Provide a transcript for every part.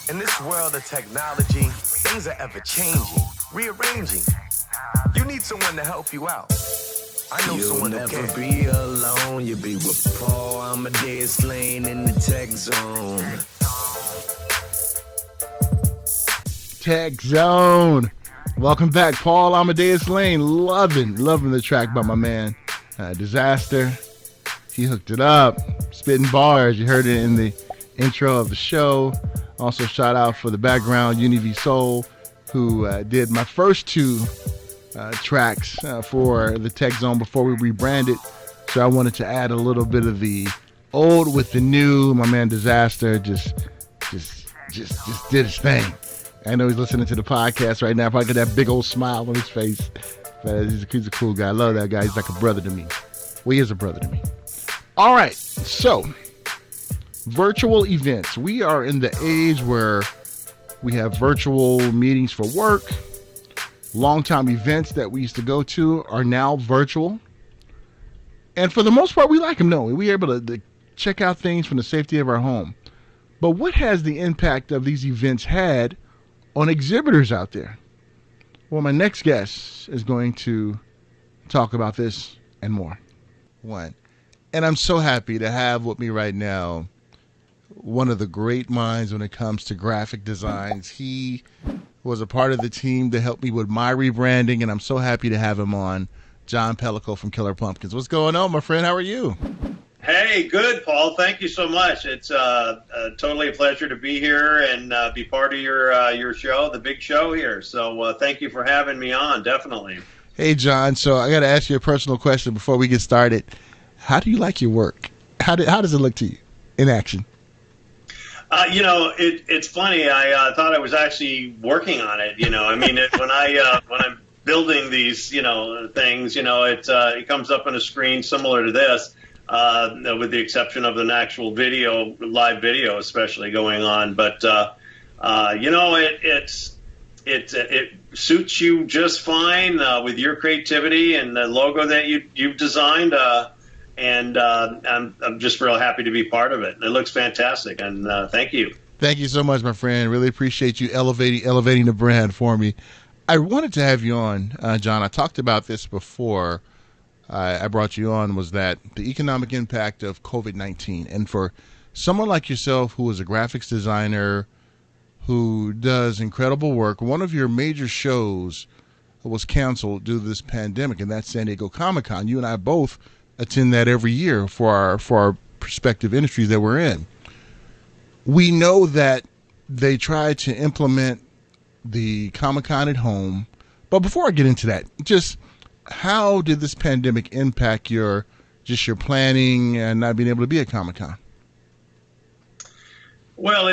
In this world of technology, things are ever changing, rearranging. You need someone to help you out. I know someone who can. You'll never be alone. You'll be with Paul Amadeus Lane in the Techzone. Techzone. Welcome back, Paul Amadeus Lane. Loving the track by my man, Disaster. He hooked it up, spitting bars. You heard it in the intro of the show. Also, shout out for the background, Univ Soul, who did my first two tracks for the Techzone before we rebranded. So I wanted to add a little bit of the old with the new. My man Disaster just did his thing. I know he's listening to the podcast right now. Probably got that big old smile on his face. But he's a cool guy. I love that guy. He's like a brother to me. Well, he is a brother to me. All right, so virtual events. We are in the age where we have virtual meetings for work. Long-time events that we used to go to are now virtual. And for the most part, we like them, don't we? We're able to check out things from the safety of our home. But what has the impact of these events had on exhibitors out there? Well, my next guest is going to talk about this and more. And I'm so happy to have with me right now one of the great minds when it comes to graphic designs. He was a part of the team to help me with my rebranding, and I'm so happy to have him on, John Pellico from Killer Pumpkins. What's going on, my friend? How are you? Hey, good, Paul. Thank you so much. It's totally a pleasure to be here and be part of your show, the big show here. So thank you for having me on, definitely. Hey, John. So I got to ask you a personal question before we get started. How do you like your work? How does it look to you in action? It's funny. I thought I was actually working on it. I mean, when I'm building these, things, it comes up on a screen similar to this, with the exception of an actual video, live video, especially going on. But it suits you just fine with your creativity and the logo that you've designed. And I'm just real happy to be part of it. It looks fantastic, and thank you. Thank you so much, my friend. Really appreciate you elevating the brand for me. I wanted to have you on, John. I talked about this before I brought you on, was that the economic impact of COVID-19. And for someone like yourself who is a graphics designer who does incredible work, one of your major shows was canceled due to this pandemic, and that's San Diego Comic-Con. You and I both attend that every year for our respective industries that we're in. We know that they try to implement the Comic-Con at home, but before I get into that, just how did this pandemic impact your planning and not being able to be at Comic-Con? Well,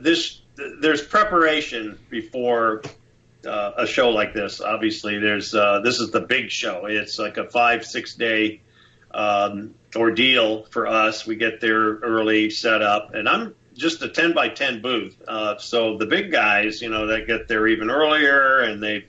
there's preparation before a show like this. Obviously, this is the big show. It's like a 5-6 day ordeal for us. We get there early, set up, and I'm just a 10 by 10 booth. So the big guys, that get there even earlier, and they've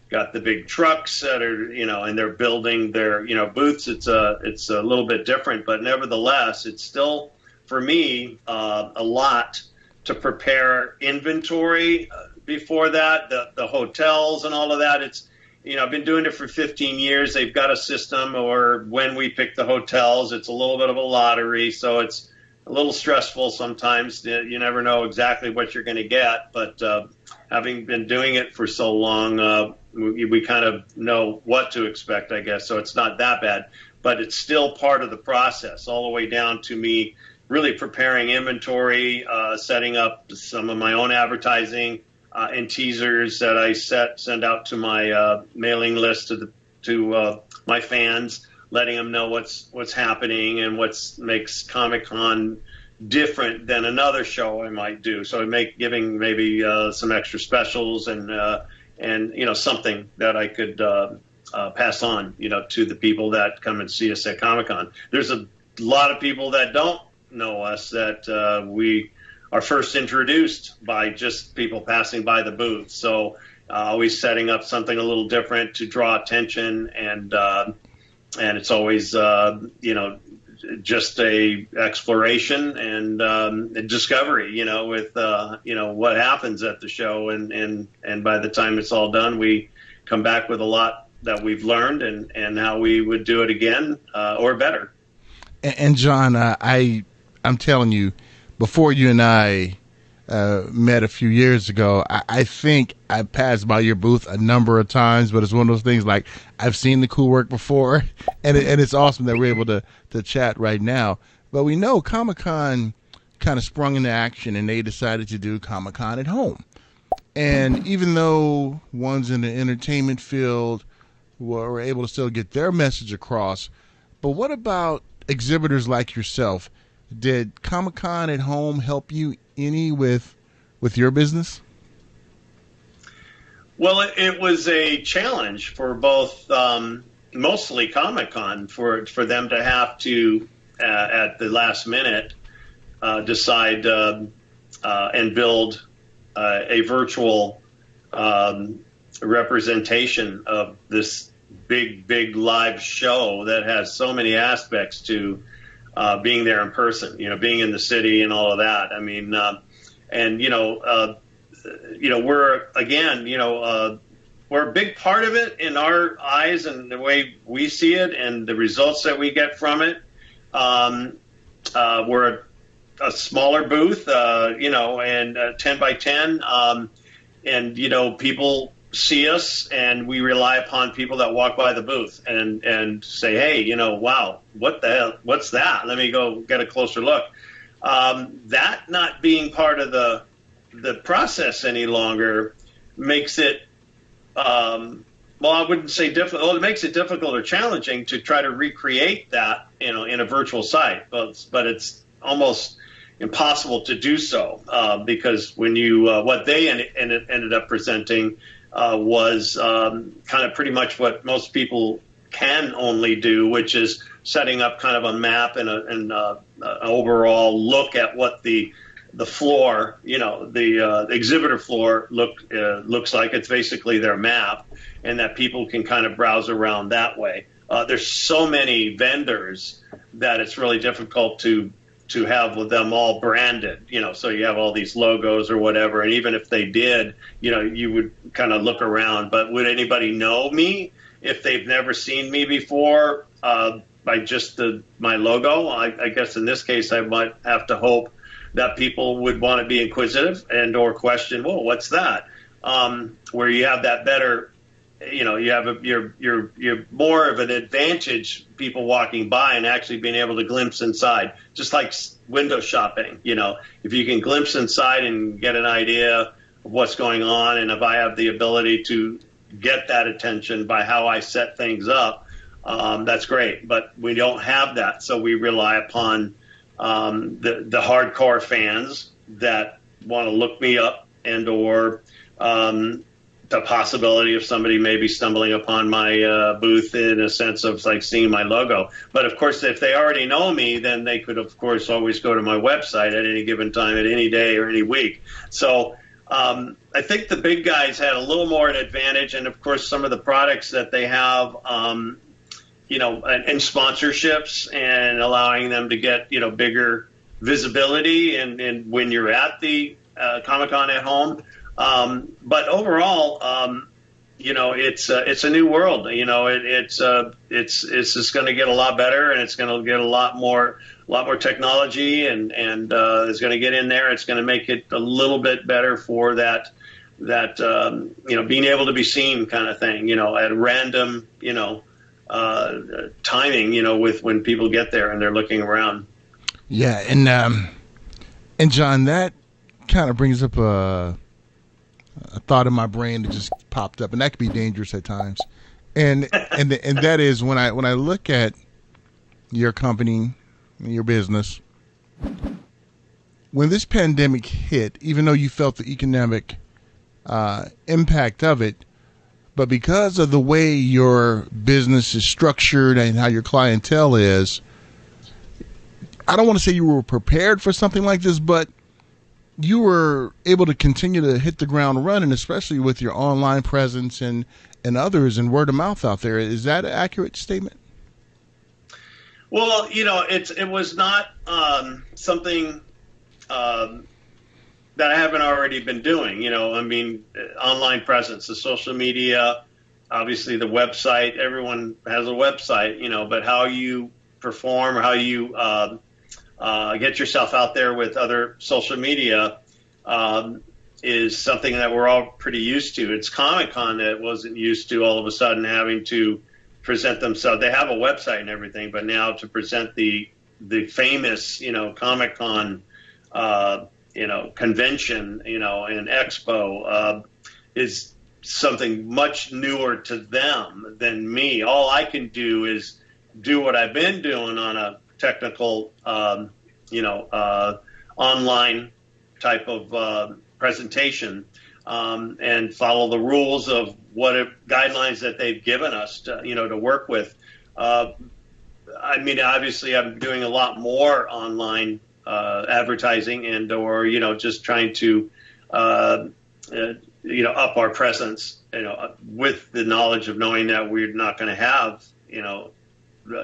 got the big trucks that are, and they're building their, booths. It's a little bit different, but nevertheless, it's still for me a lot to prepare inventory. Before that, the hotels and all of that, it's, I've been doing it for 15 years. They've got a system, or when we pick the hotels, it's a little bit of a lottery. So it's a little stressful sometimes. You never know exactly what you're going to get. But having been doing it for so long, we kind of know what to expect, I guess. So it's not that bad. But it's still part of the process, all the way down to me really preparing inventory, setting up some of my own advertising, and teasers that I send out to my mailing list to my fans, letting them know what's happening and makes Comic-Con different than another show I might do. So giving maybe some extra specials and something that I could pass on to the people that come and see us at Comic-Con. There's a lot of people that don't know us that we are first introduced by just people passing by the booth. So always setting up something a little different to draw attention, and it's always just a exploration and discovery, with what happens at the show, and by the time it's all done, we come back with a lot that we've learned and how we would do it again or better. And John, I'm telling you, before you and I met a few years ago, I think I passed by your booth a number of times, but it's one of those things like I've seen the cool work before, and it's awesome that we're able to chat right now. But we know Comic-Con kind of sprung into action, and they decided to do Comic-Con at home. And even though ones in the entertainment field were able to still get their message across, but what about exhibitors like yourself? Did Comic-Con at home help you any with your business? Well, it was a challenge for both, mostly Comic-Con, for them to have to, at the last minute, decide and build a virtual representation of this big live show that has so many aspects to being there in person, being in the city and all of that. I mean, we're a big part of it in our eyes and the way we see it and the results that we get from it. We're a smaller booth, and 10 by 10, and people see us, and we rely upon people that walk by the booth and say, hey, wow, what the hell, what's that? Let me go get a closer look. That not being part of the process any longer makes it, I wouldn't say difficult. Well, it makes it difficult or challenging to try to recreate that, in a virtual site, but it's almost impossible to do so because when you what they ended up presenting was kind of pretty much what most people can only do, which is setting up kind of a map and an overall look at what the floor, the exhibitor floor looks like. It's basically their map, and that people can kind of browse around that way. There's so many vendors that it's really difficult to have with them all branded, so you have all these logos or whatever. And even if they did, you would kind of look around, but would anybody know me if they've never seen me before by just my logo? I guess in this case, I might have to hope that people would want to be inquisitive and or question, whoa, what's that? Where you have that better, you're more of an advantage, people walking by and actually being able to glimpse inside, just like window shopping. If you can glimpse inside and get an idea of what's going on, and if I have the ability to get that attention by how I set things up, that's great. But we don't have that, so we rely upon the hardcore fans that want to look me up and or the possibility of somebody maybe stumbling upon my booth in a sense of like seeing my logo. But of course, if they already know me, then they could, of course, always go to my website at any given time, at any day or any week. So I think the big guys had a little more an advantage. And of course, some of the products that they have, and sponsorships and allowing them to get, bigger visibility and when you're at the Comic-Con at home. But overall, it's a new world. It's just going to get a lot better, and it's going to get a lot more technology, and it's going to get in there. It's going to make it a little bit better for that being able to be seen kind of thing. At random, timing. With when people get there and they're looking around. Yeah, and John, that kind of brings up a thought in my brain that just popped up, and that could be dangerous at times. And that is when I look at your company, your business, when this pandemic hit, even though you felt the economic impact of it, but because of the way your business is structured and how your clientele is, I don't want to say you were prepared for something like this, but you were able to continue to hit the ground running, especially with your online presence and others and word of mouth out there. Is that an accurate statement? Well, it was not something that I haven't already been doing. Online presence, the social media, obviously the website. Everyone has a website, but how you perform or how you get yourself out there with other social media is something that we're all pretty used to. It's Comic-Con that wasn't used to all of a sudden having to present themselves. They have a website and everything, but now to present the famous, Comic-Con, convention, and expo is something much newer to them than me. All I can do is do what I've been doing on a technical, online type of presentation, and follow the rules of guidelines that they've given us to work with. Obviously, I'm doing a lot more online advertising or just trying to up our presence, with the knowledge of knowing that we're not going to have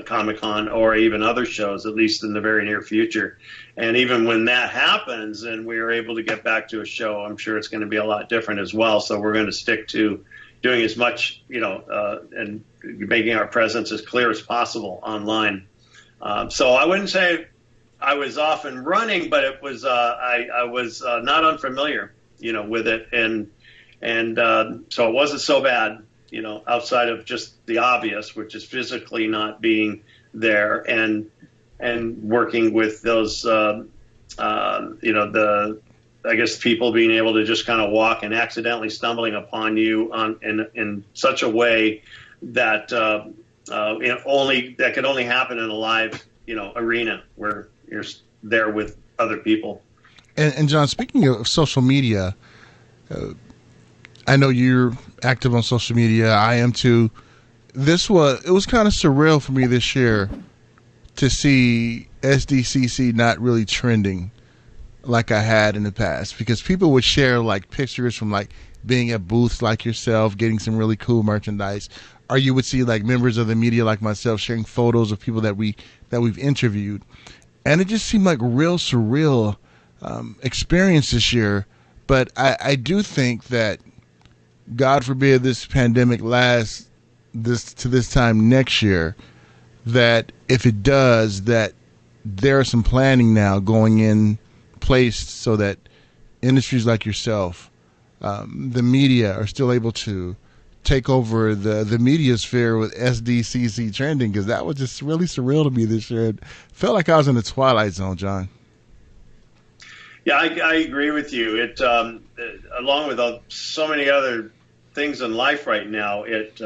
Comic-Con or even other shows, at least in the very near future. And even when that happens and we are able to get back to a show, I'm sure it's going to be a lot different as well. So we're going to stick to doing as much, and making our presence as clear as possible online. So I wouldn't say I was off and running, but it was I was not unfamiliar, with it, and so it wasn't so bad, outside of just the obvious, which is physically not being there and working with those, I guess people being able to just kind of walk and accidentally stumbling upon you in such a way that that could only happen in a live, arena where you're there with other people. And John, speaking of social media, I know you're active on social media. I am too. It was kind of surreal for me this year to see SDCC not really trending like I had in the past, because people would share like pictures from like being at booths like yourself, getting some really cool merchandise, or you would see like members of the media like myself sharing photos of people that we've interviewed, and it just seemed like real surreal experience this year. But I do think that, God forbid this pandemic lasts to this time next year, that if it does, that there is some planning now going in place so that industries like yourself, the media, are still able to take over the media sphere with SDCC trending, because that was just really surreal to me this year. It felt like I was in the Twilight Zone, John. Yeah, I agree with you. It along with so many other things in life right now, it's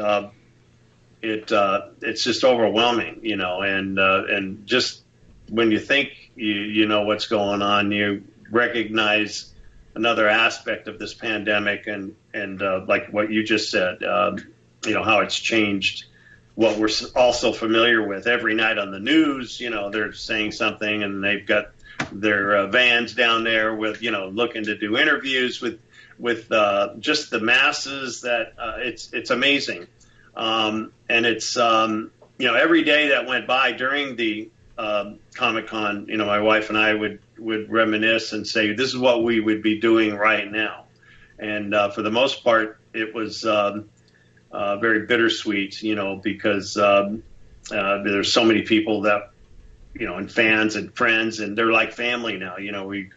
just overwhelming, and just when you think you know what's going on, you recognize another aspect of this pandemic, and like what you just said, how it's changed what we're also familiar with every night on the news. They're saying something, and they've got their vans down there with looking to do interviews with just the masses. That it's amazing, and it's every day that went by during the Comic-Con, my wife and I would reminisce and say, this is what we would be doing right now. And for the most part, it was very bittersweet, because there's so many people that, and fans and friends, and they're like family now. We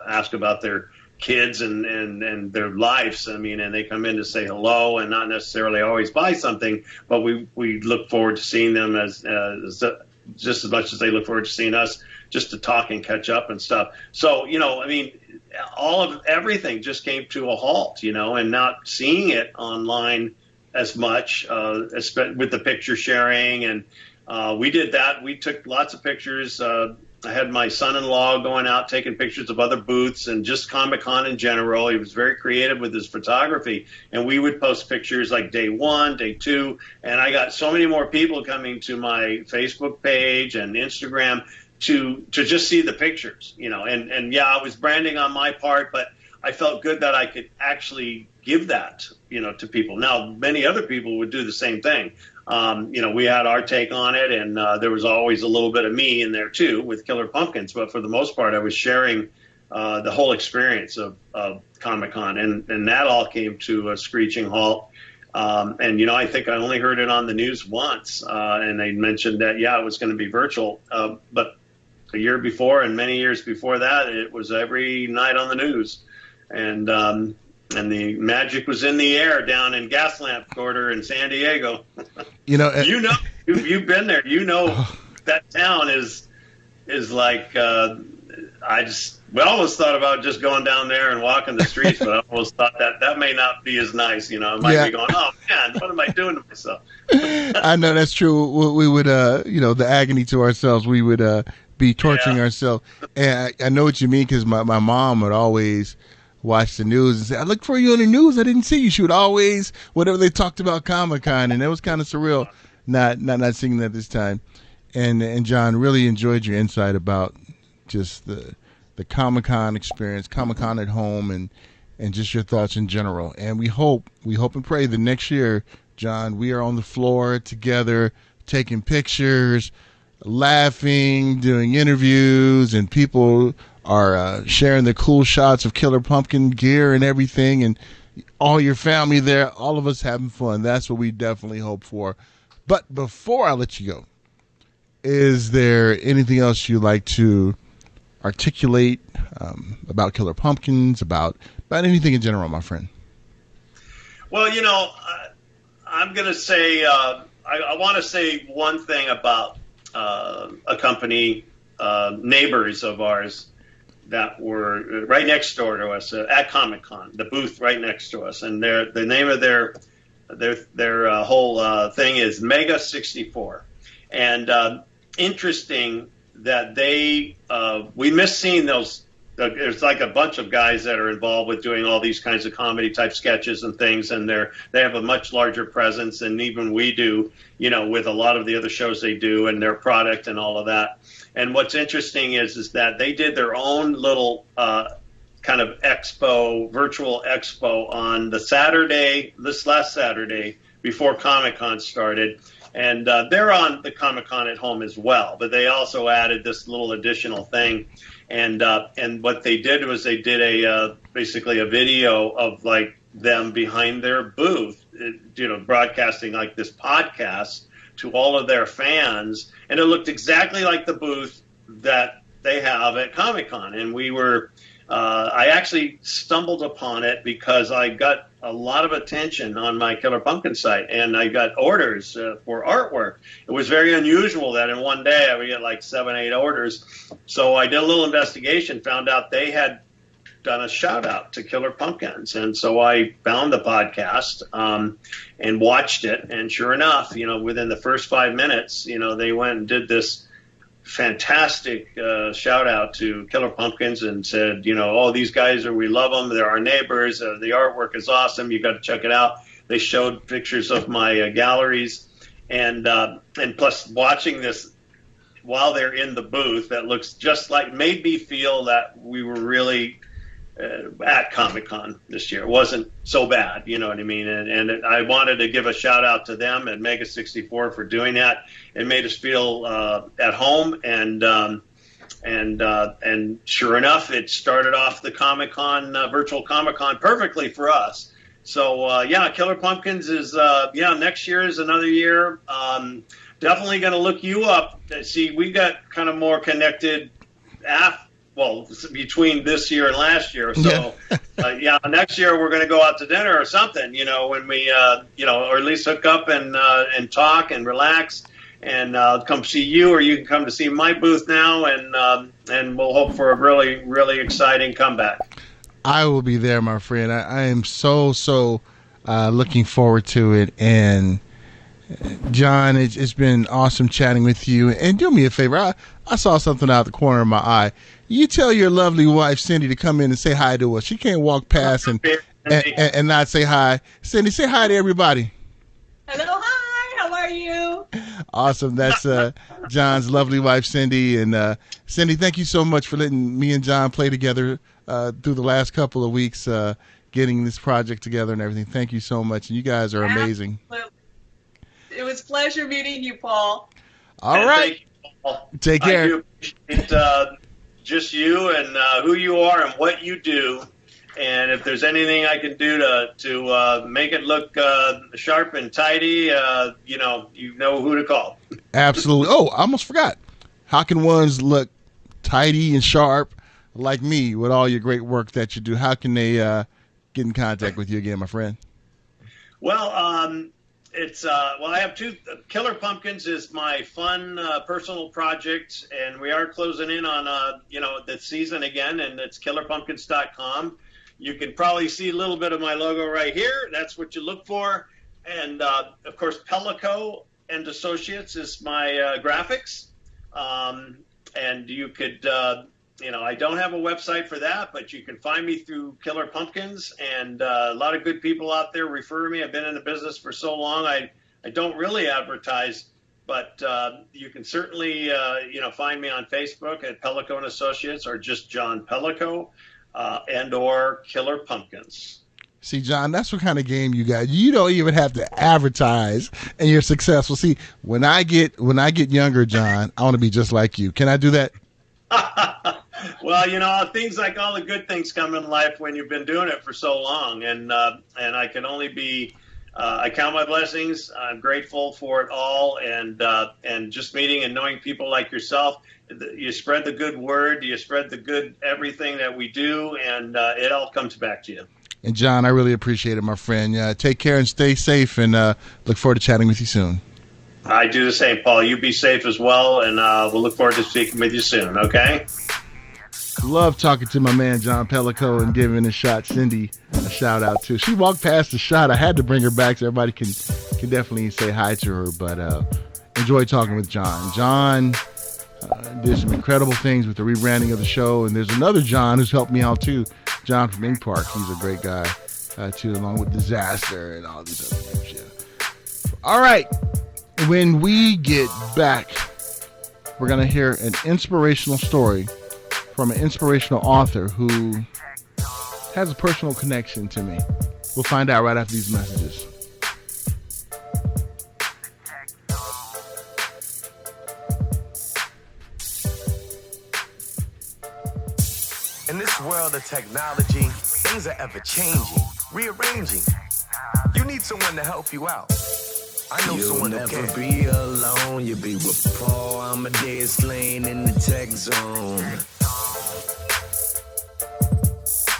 ask about their kids and their lives. And they come in to say hello and not necessarily always buy something, but we look forward to seeing them as just as much as they look forward to seeing us, just to talk and catch up and stuff. So, everything just came to a halt, and not seeing it online as much, with the picture sharing. And we did that. We took lots of pictures. I had my son-in-law going out taking pictures of other booths and just Comic-Con in general. He was very creative with his photography, and we would post pictures like day 1, day 2, and I got so many more people coming to my Facebook page and Instagram to just see the pictures, and yeah, it was branding on my part, but I felt good that I could actually give that, to people. Now, many other people would do the same thing. We had our take on it, and there was always a little bit of me in there too with Killer Pumpkins. But for the most part, I was sharing the whole experience of Comic-Con, and that all came to a screeching halt. I think I only heard it on the news once, and they mentioned that, it was going to be virtual. But the year before and many years before that, it was every night on the news. And the magic was in the air down in Gaslamp Quarter in San Diego. You've been there. That town is like, we almost thought about just going down there and walking the streets, but I almost thought that may not be as nice. I might be going, oh man, what am I doing to myself? I know that's true. We would, the agony to ourselves, we would be torturing ourselves. And I know what you mean, because my mom would always watch the news and say, I looked for you on the news, I didn't see you. She would always, whatever they talked about Comic-Con, and it was kind of surreal not seeing that this time. And John, really enjoyed your insight about just the Comic-Con experience, Comic-Con at home, and just your thoughts in general. And we hope and pray that next year, John, we are on the floor together, taking pictures, laughing, doing interviews, and people are sharing the cool shots of Killer Pumpkin gear and everything, and all your family there, all of us having fun. That's what we definitely hope for. But before I let you go, is there anything else you'd like to articulate about Killer Pumpkins, about anything in general, my friend? Well, I'm going to say, I want to say one thing about a company, neighbors of ours that were right next door to us at Comic-Con, the booth right next to us. And the name of their whole thing is Mega 64. And interesting that we miss seeing those. There's like a bunch of guys that are involved with doing all these kinds of comedy type sketches and things, and they have a much larger presence than even we do, with a lot of the other shows they do and their product and all of that. And what's interesting is that they did their own little kind of virtual expo on this last Saturday before Comic-Con started. And they're on the Comic-Con at home as well, but they also added this little additional thing. And what they did was they did basically a video of like them behind their booth, broadcasting like this podcast to all of their fans, and it looked exactly like the booth that they have at Comic-Con. And I actually stumbled upon it because I got a lot of attention on my Killer Pumpkin site, and I got orders for artwork. It was very unusual that in one day I would get like 7-8 orders. So I did a little investigation, found out they had done a shout out to Killer Pumpkins. And so I found the podcast and watched it. And sure enough, within the first 5 minutes, they went and did this fantastic shout out to Killer Pumpkins and said, these guys we love them. They're our neighbors. The artwork is awesome. You got to check it out. They showed pictures of my galleries, and plus watching this while they're in the booth, that looks just like, made me feel that we were really at Comic-Con this year. It wasn't so bad, you know what I mean? And I wanted to give a shout out to them at Mega 64 for doing that. It made us feel at home, and sure enough, it started off the Comic-Con, virtual Comic-Con perfectly for us. So Killer Pumpkins is next year is another year. Definitely going to look you up. See, we got kind of more connected between this year and last year. So, next year we're going to go out to dinner or something, when we, or at least hook up and talk and relax, and come see you, or you can come to see my booth now, and we'll hope for a really, really exciting comeback. I will be there, my friend. I am so looking forward to it. And John, it's been awesome chatting with you. And do me a favor. I saw something out the corner of my eye. You tell your lovely wife, Cindy, to come in and say hi to us. She can't walk past and not say hi. Cindy, say hi to everybody. Hello, hi. How are you? Awesome. That's John's lovely wife, Cindy. And Cindy, thank you so much for letting me and John play together through the last couple of weeks, getting this project together and everything. Thank you so much. And you guys are amazing. It was was a pleasure meeting you, Paul. All right. Thank you, Paul. Take care. I do appreciate just you and who you are and what you do. And if there's anything I can do to make it look sharp and tidy, you know who to call. Absolutely. Oh, I almost forgot. How can ones look tidy and sharp like me with all your great work that you do? How can they get in contact with you again, my friend? Well, I have two. Killer Pumpkins is my fun personal project, and we are closing in on the season again, and it's killerpumpkins.com. You can probably see a little bit of my logo right here. That's what you look for. And, of course, Pellico and Associates is my graphics. And you could, I don't have a website for that, but you can find me through Killer Pumpkins. And a lot of good people out there refer me. I've been in the business for so long. I don't really advertise, but you can certainly, find me on Facebook at Pellico and Associates or just John Pellico. And or Killer Pumpkins. See, John, that's what kind of game you got. You don't even have to advertise, and you're successful. See, when I get younger, John, I want to be just like you. Can I do that? Well, things like all the good things come in life when you've been doing it for so long, and I can only be. I count my blessings. I'm grateful for it all, and just meeting and knowing people like yourself. You spread the good word, you spread the good everything that we do, and it all comes back to you. And John, I really appreciate it, my friend. Take care and stay safe, and look forward to chatting with you soon. I do the same, Paul. You be safe as well, and we'll look forward to speaking with you soon, okay? Love talking to my man, John Pellico, and giving his shot Cindy a shout-out, too. She walked past the shot. I had to bring her back so everybody can definitely say hi to her, but enjoy talking with John. John did some incredible things with the rebranding of the show, and there's another John who's helped me out too, John from Ink Park. He's a great guy too, along with Disaster and all these other things. Yeah. All right, when we get back, we're gonna hear an inspirational story from an inspirational author who has a personal connection to me. We'll find out right after these messages. In this world of technology, things are ever changing, rearranging. You need someone to help you out. I know someone who can. You'll never be alone. You'll be with Paul Amadeus Lane in the Techzone.